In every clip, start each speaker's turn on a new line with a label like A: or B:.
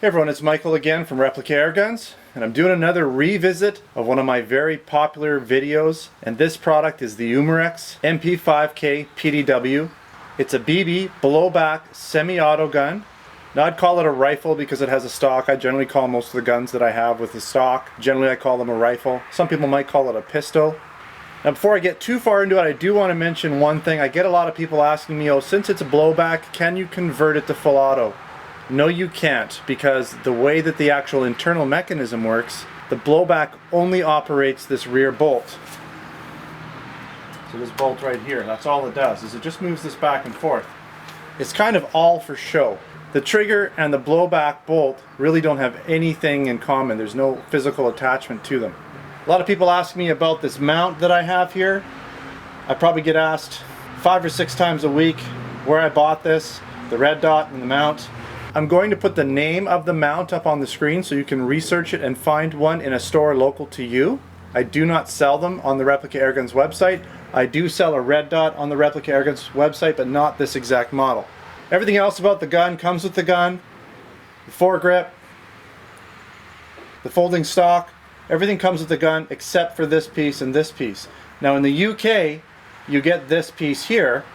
A: Hey everyone, it's Michael again from Replica Airguns, and I'm doing another revisit of one of my very popular videos, and this product is the Umarex MP5K PDW. It's a BB blowback semi-auto gun. Now I'd call it a rifle because it has a stock. I generally call most of the guns that I have with the stock. Generally I call them a rifle. Some people might call it a pistol. Now before I get too far into it, I do want to mention one thing. I get a lot of people asking me, oh, since it's a blowback, can you convert it to full auto? No, you can't, because the way that the actual internal mechanism works, the blowback only operates this rear bolt. So this bolt right here, that's all it does, is it just moves this back and forth. It's kind of all for show. The trigger and the blowback bolt really don't have anything in common. There's no physical attachment to them. A lot of people ask me about this mount that I have here. I probably get asked 5 or 6 times a week where I bought this, the red dot and the mount. I'm going to put the name of the mount up on the screen so you can research it and find one in a store local to you. I do not sell them on the Replica Airguns website. I do sell a red dot on the Replica Airguns website, but not this exact model. Everything else about the gun comes with the gun. The foregrip, the folding stock, everything comes with the gun except for this piece and this piece. Now in the UK, you get this piece here,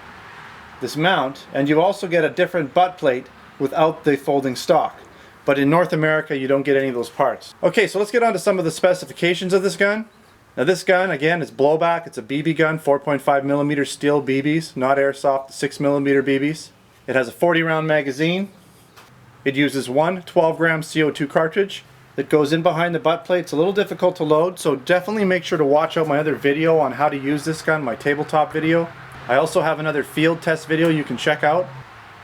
A: this mount, and you also get a different butt plate without the folding stock. But in North America, you don't get any of those parts. Okay, so let's get on to some of the specifications of this gun. Now this gun, again, is blowback. It's a BB gun, 4.5mm steel BBs, not airsoft, 6mm BBs. It has a 40-round magazine. It uses one 12-gram CO2 cartridge that goes in behind the butt plate. It's a little difficult to load, so definitely make sure to watch out my other video on how to use this gun, my tabletop video. I also have another field test video you can check out.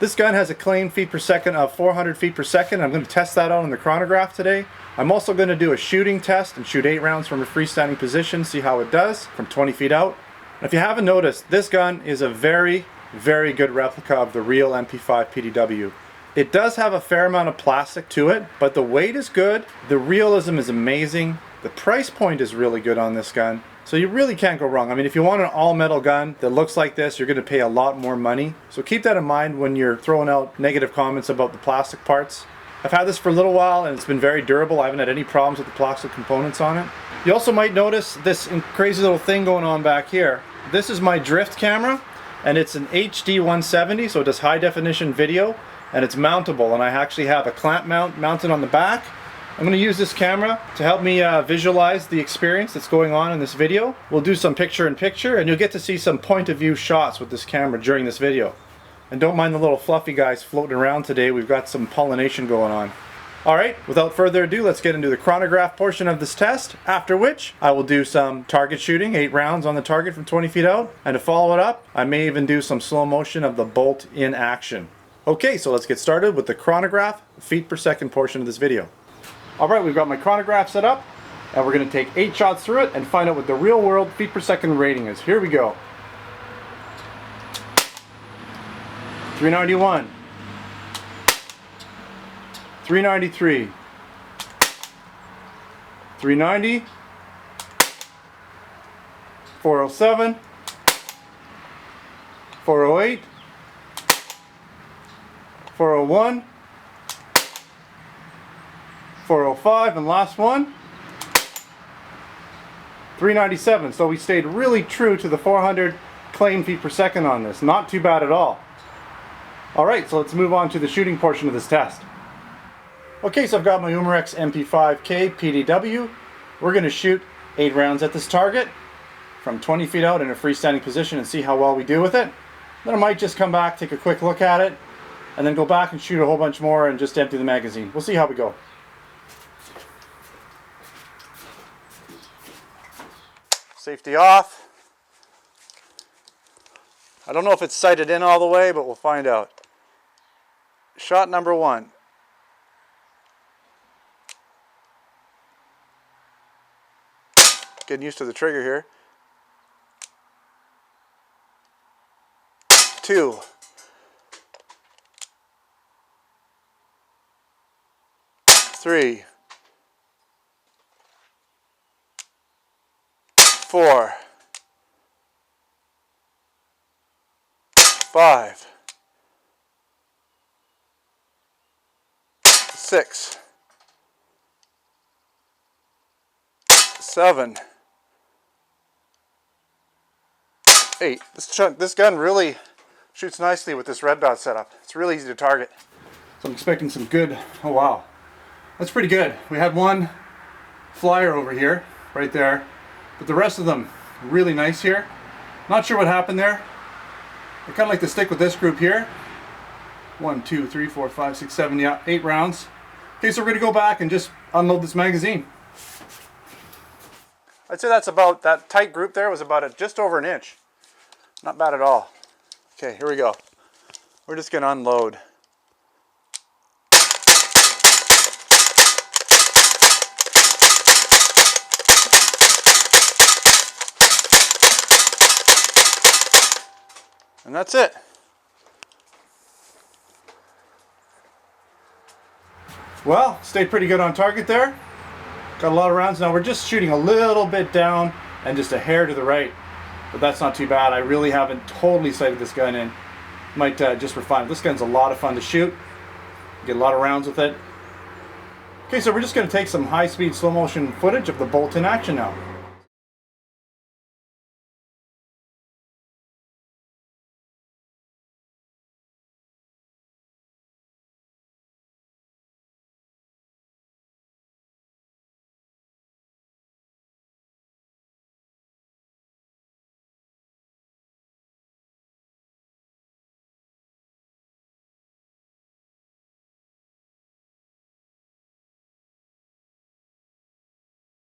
A: This gun has a claimed feet per second of 400 feet per second. I'm going to test that out in the chronograph today. I'm also going to do a shooting test and shoot 8 rounds from a freestanding position, see how it does from 20 feet out. And if you haven't noticed, this gun is a very, very good replica of the real MP5 PDW. It does have a fair amount of plastic to it, but the weight is good, the realism is amazing, the price point is really good on this gun. So you really can't go wrong. I mean, if you want an all-metal gun that looks like this, you're going to pay a lot more money. So keep that in mind when you're throwing out negative comments about the plastic parts. I've had this for a little while and it's been very durable. I haven't had any problems with the plastic components on it. You also might notice this crazy little thing going on back here. This is my drift camera, and it's an HD 170, so it does high definition video, and it's mountable, and I actually have a clamp mount mounted on the back. I'm going to use this camera to help me visualize the experience that's going on in this video. We'll do some picture-in-picture, and you'll get to see some point-of-view shots with this camera during this video. And don't mind the little fluffy guys floating around today. We've got some pollination going on. Alright, without further ado, let's get into the chronograph portion of this test, after which I will do some target shooting, 8 rounds on the target from 20 feet out, and to follow it up, I may even do some slow motion of the bolt in action. Okay, so let's get started with the chronograph feet per second portion of this video. Alright, we've got my chronograph set up, and we're going to take 8 shots through it and find out what the real world feet per second rating is. Here we go. 391, 393, 390, 407, 408, 401, 405, and last one, 397. So we stayed really true to the 400 claimed feet per second on this. Not too bad at all. Alright, so let's move on to the shooting portion of this test. Okay, so I've got my Umarex MP5K PDW. We're going to shoot 8 rounds at this target from 20 feet out in a freestanding position and see how well we do with it. Then I might just come back, take a quick look at it, and then go back and shoot a whole bunch more and just empty the magazine. We'll see how we go. Safety off. I don't know if it's sighted in all the way, but we'll find out. Shot number 1. Getting used to the trigger here. 2. 3. 4. 5, 6, 7, 8. This gun really shoots nicely with this red dot setup. It's really easy to target. So I'm expecting some good, oh wow, that's pretty good. We had one flyer over here, right there, but the rest of them really nice here. Not sure what happened there. I kind of like to stick with this group here. 1, 2, 3, 4, 5, 6, 7, yeah, 8 rounds. Okay, so we're going to go back and just unload this magazine. I'd say that's about, that tight group there was about just over an inch. Not bad at all. Okay, here we go. We're just going to unload. And that's it. Well, stayed pretty good on target there. Got a lot of rounds. Now we're just shooting a little bit down and just a hair to the right. But that's not too bad. I really haven't totally sighted this gun in. Might just refine it. This gun's a lot of fun to shoot. Get a lot of rounds with it. Okay, so we're just going to take some high-speed slow motion footage of the bolt in action now.